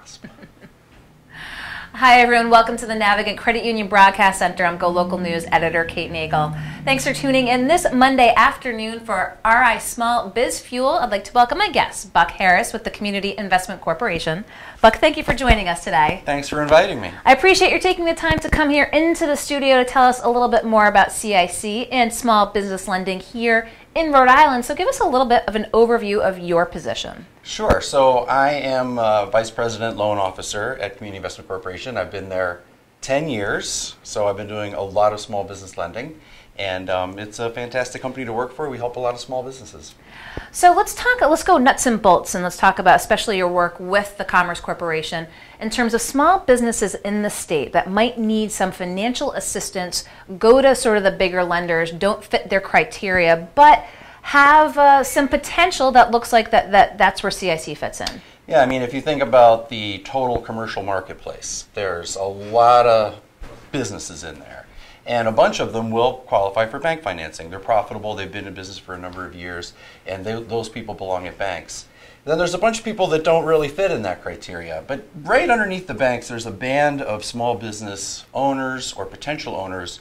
grasp. Hi everyone, welcome to the Navigant Credit Union Broadcast Center. I'm GoLocal News editor Kate Nagel. Thanks for tuning in this Monday afternoon for RI Small Biz Fuel. I'd like to welcome my guest, Buck Harris with the Community Investment Corporation. Buck, thank you for joining us today. Thanks for inviting me. I appreciate your taking the time to come here into the studio to tell us a little bit more about CIC and small business lending here in Rhode Island. So give us a little bit of an overview of your position. Sure. So I am Vice President Loan Officer at Community Investment Corporation. I've been there 10 years, so I've been doing a lot of small business lending, and it's a fantastic company to work for. We help a lot of small businesses. So let's go nuts and bolts, and let's talk about especially your work with the Commerce Corporation in terms of small businesses in the state that might need some financial assistance, go to sort of the bigger lenders, don't fit their criteria, but have some potential that looks like that's where CIC fits in. Yeah, I mean, if you think about the total commercial marketplace, there's a lot of businesses in there. And a bunch of them will qualify for bank financing. They're profitable, they've been in business for a number of years, and those people belong at banks. Then there's a bunch of people that don't really fit in that criteria. But right underneath the banks, there's a band of small business owners or potential owners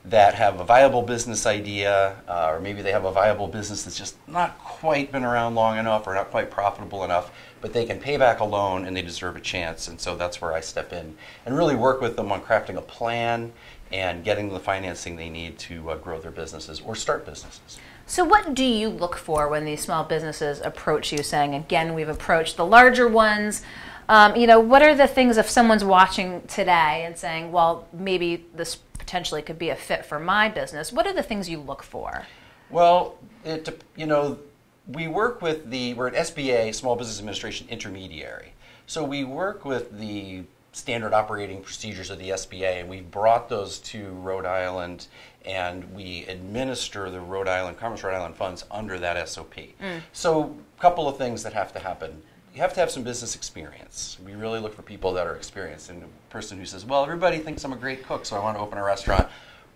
that have a viable business idea, or maybe they have a viable business that's just not quite been around long enough or not quite profitable enough, but they can pay back a loan and they deserve a chance. And so that's where I step in and really work with them on crafting a plan and getting the financing they need to grow their businesses or start businesses. So what do you look for when these small businesses approach you saying, again, we've approached the larger ones, what are the things if someone's watching today and saying, well, maybe this potentially could be a fit for my business? What are the things you look for? Well, we work with we're an SBA, Small Business Administration intermediary. So we work with the standard operating procedures of the SBA, and we've brought those to Rhode Island, and we administer the Commerce Rhode Island funds under that SOP. So a couple of things that have to happen. You have to have some business experience. We really look for people that are experienced. And a person who says, well, everybody thinks I'm a great cook, so I want to open a restaurant,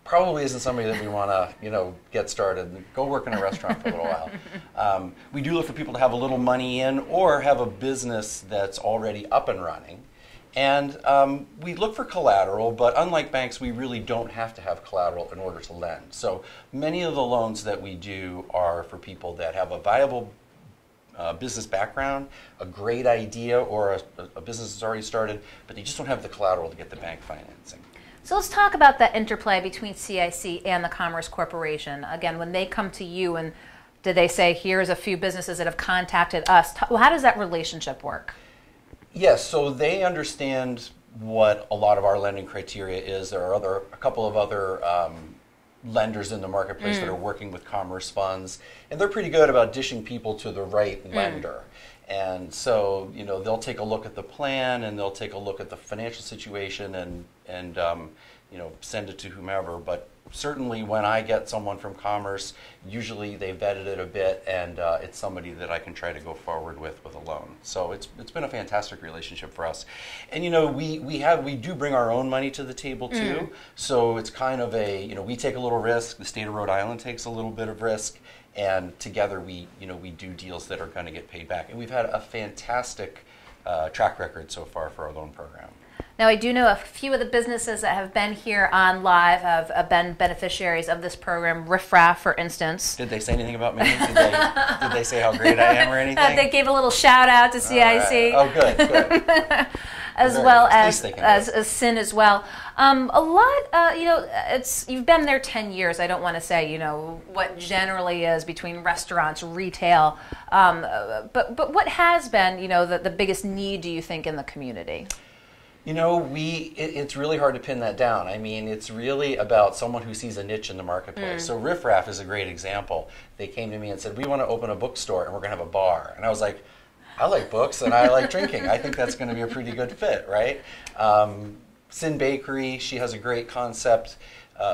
probably isn't somebody that we want to get started and go work in a restaurant for a little while. We do look for people to have a little money in or have a business that's already up and running. And we look for collateral, but unlike banks, we really don't have to have collateral in order to lend. So many of the loans that we do are for people that have a viable business background, a great idea, or a business that's already started, but they just don't have the collateral to get the bank financing. So let's talk about that interplay between CIC and the Commerce Corporation. Again, when they come to you, and did they say, here's a few businesses that have contacted us, how does that relationship work? Yes, so they understand what a lot of our lending criteria is. There are a couple of other lenders in the marketplace that are working with commerce funds, and they're pretty good about dishing people to the right lender. And so, they'll take a look at the plan, and they'll take a look at the financial situation, and send it to whomever. But certainly, when I get someone from Commerce, usually they vetted it a bit, and it's somebody that I can try to go forward with a loan. So it's been a fantastic relationship for us. And we do bring our own money to the table too. So it's kind of we take a little risk. The state of Rhode Island takes a little bit of risk, and together we do deals that are going to get paid back. And we've had a fantastic track record so far for our loan program. Now, I do know a few of the businesses that have been here on live have been beneficiaries of this program. Riff Raff, for instance. Did they say anything about me? Did they say how great I am or anything? They gave a little shout out to CIC. Right. Oh, good. As well as Sin as well. You've been there 10 years. I don't want to say, what generally is between restaurants, retail, but what has been, the biggest need, do you think, in the community? It's really hard to pin that down. I mean, it's really about someone who sees a niche in the marketplace. So Riff Raff is a great example. They came to me and said, we want to open a bookstore and we're going to have a bar. And I was like, I like books and I like drinking. I think that's going to be a pretty good fit, right? Sin Bakery, she has a great concept.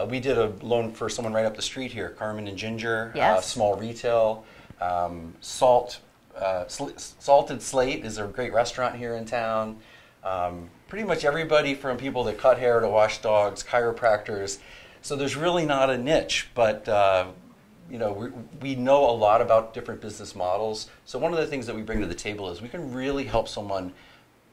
We did a loan for someone right up the street here, Carmen and Ginger, small retail. Salted Slate is a great restaurant here in town. Pretty much everybody from people that cut hair to wash dogs, chiropractors. So there's really not a niche, but we know a lot about different business models. So one of the things that we bring to the table is we can really help someone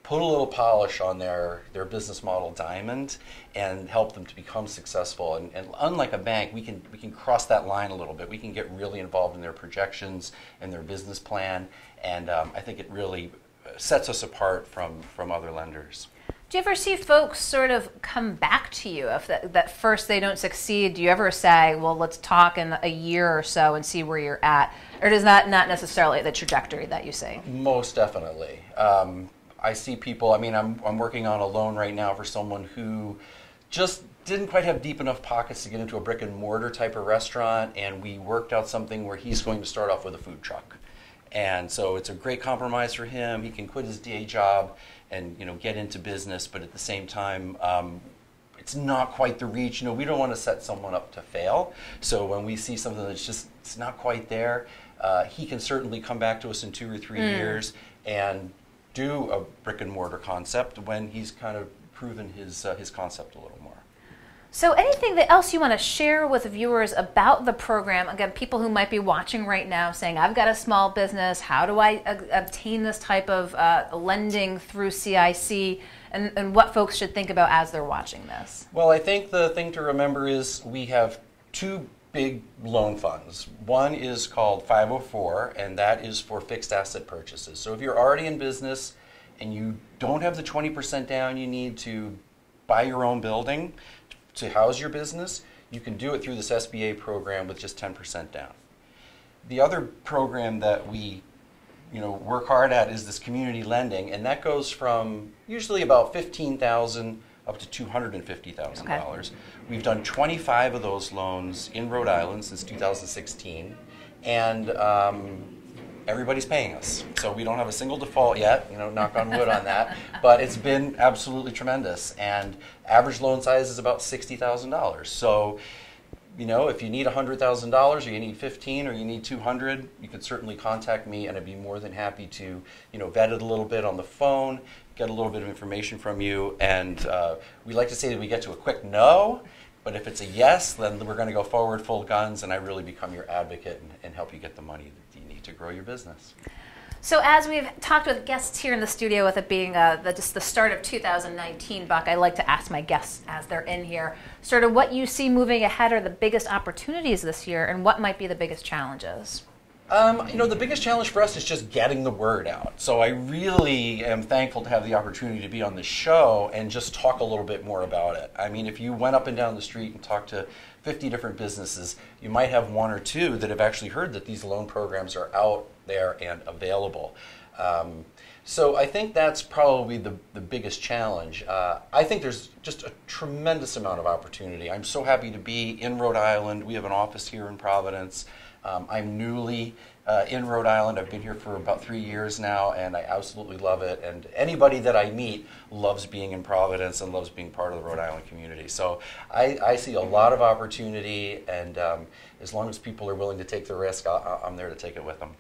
put a little polish on their business model diamond and help them to become successful. And unlike a bank, we can cross that line a little bit. We can get really involved in their projections and their business plan, and I think it really sets us apart from other lenders. Do you ever see folks sort of come back to you if that first they don't succeed? Do you ever say, well, let's talk in a year or so and see where you're at? Or is that not necessarily the trajectory that you see? Most definitely. I see people, I mean, I'm working on a loan right now for someone who just didn't quite have deep enough pockets to get into a brick and mortar type of restaurant, and we worked out something where he's going to start off with a food truck. And so it's a great compromise for him. He can quit his day job and get into business, but at the same time, it's not quite the reach. We don't want to set someone up to fail. So when we see something that's just it's not quite there, he can certainly come back to us in 2 or 3 years and do a brick and mortar concept when he's kind of proven his concept a little more. So anything else you want to share with viewers about the program? Again, people who might be watching right now saying, I've got a small business, how do I obtain this type of lending through CIC, and what folks should think about as they're watching this? Well, I think the thing to remember is we have 2 big loan funds. One is called 504, and that is for fixed asset purchases. So if you're already in business and you don't have the 20% down you need to buy your own building to house your business, you can do it through this SBA program with just 10% down. The other program that we work hard at is this community lending, and that goes from usually about $15,000 up to $250,000. Okay. We've done 25 of those loans in Rhode Island since 2016, and everybody's paying us. So we don't have a single default yet, knock on wood on that, but it's been absolutely tremendous. And average loan size is about $60,000. So, if you need $100,000 or you need 15 or you need 200, you could certainly contact me, and I'd be more than happy to, vet it a little bit on the phone, get a little bit of information from you. And we like to say that we get to a quick no, but if it's a yes, then we're going to go forward full guns, and I really become your advocate and help you get the money that you need to grow your business. So as we've talked with guests here in the studio, with it being just the start of 2019, Buck, I like to ask my guests as they're in here, sort of what you see moving ahead are the biggest opportunities this year, and what might be the biggest challenges? The biggest challenge for us is just getting the word out. So I really am thankful to have the opportunity to be on the show and just talk a little bit more about it. I mean, if you went up and down the street and talked to 50 different businesses, you might have 1 or 2 that have actually heard that these loan programs are out there and available. So I think that's probably the biggest challenge. I think there's just a tremendous amount of opportunity. I'm so happy to be in Rhode Island. We have an office here in Providence. I'm newly in Rhode Island. I've been here for about 3 years now, and I absolutely love it. And anybody that I meet loves being in Providence and loves being part of the Rhode Island community. So I see a lot of opportunity, and as long as people are willing to take the risk, I'm there to take it with them.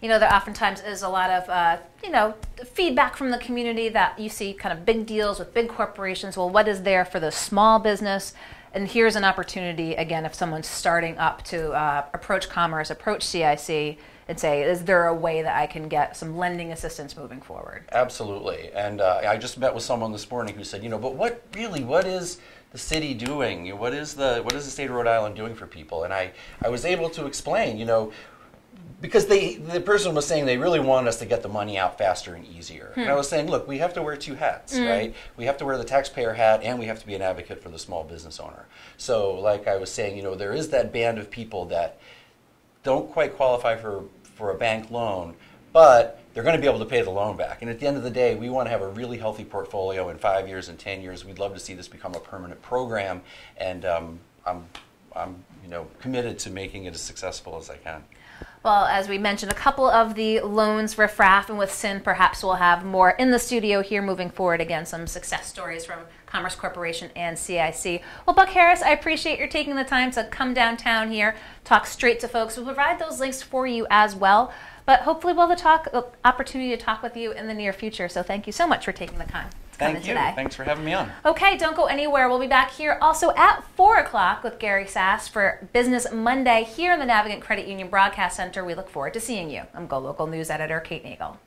There oftentimes is a lot of, feedback from the community that you see kind of big deals with big corporations. Well, what is there for the small business? And here's an opportunity, again, if someone's starting up to approach Commerce, approach CIC, and say, is there a way that I can get some lending assistance moving forward? Absolutely. And I just met with someone this morning who said, but what is the city doing? What is the state of Rhode Island doing for people? And I was able to explain, because the person was saying they really want us to get the money out faster and easier. And I was saying, look, we have to wear 2 hats, right? We have to wear the taxpayer hat, and we have to be an advocate for the small business owner. So like I was saying, there is that band of people that don't quite qualify for a bank loan, but they're going to be able to pay the loan back. And at the end of the day, we want to have a really healthy portfolio in 5 years and 10 years. We'd love to see this become a permanent program, and I'm committed to making it as successful as I can. Well, as we mentioned, a couple of the loans, riffraff and with Sin, perhaps we'll have more in the studio here moving forward. Again, some success stories from Commerce Corporation and CIC. Well, Buck Harris, I appreciate your taking the time to come downtown here, talk straight to folks. We'll provide those links for you as well. But hopefully we'll have the opportunity to talk with you in the near future. So thank you so much for taking the time. Thank you. Thanks for having me on. Okay, don't go anywhere. We'll be back here also at 4 o'clock with Gary Sass for Business Monday here in the Navigant Credit Union Broadcast Center. We look forward to seeing you. I'm GoLocal News Editor Kate Nagel.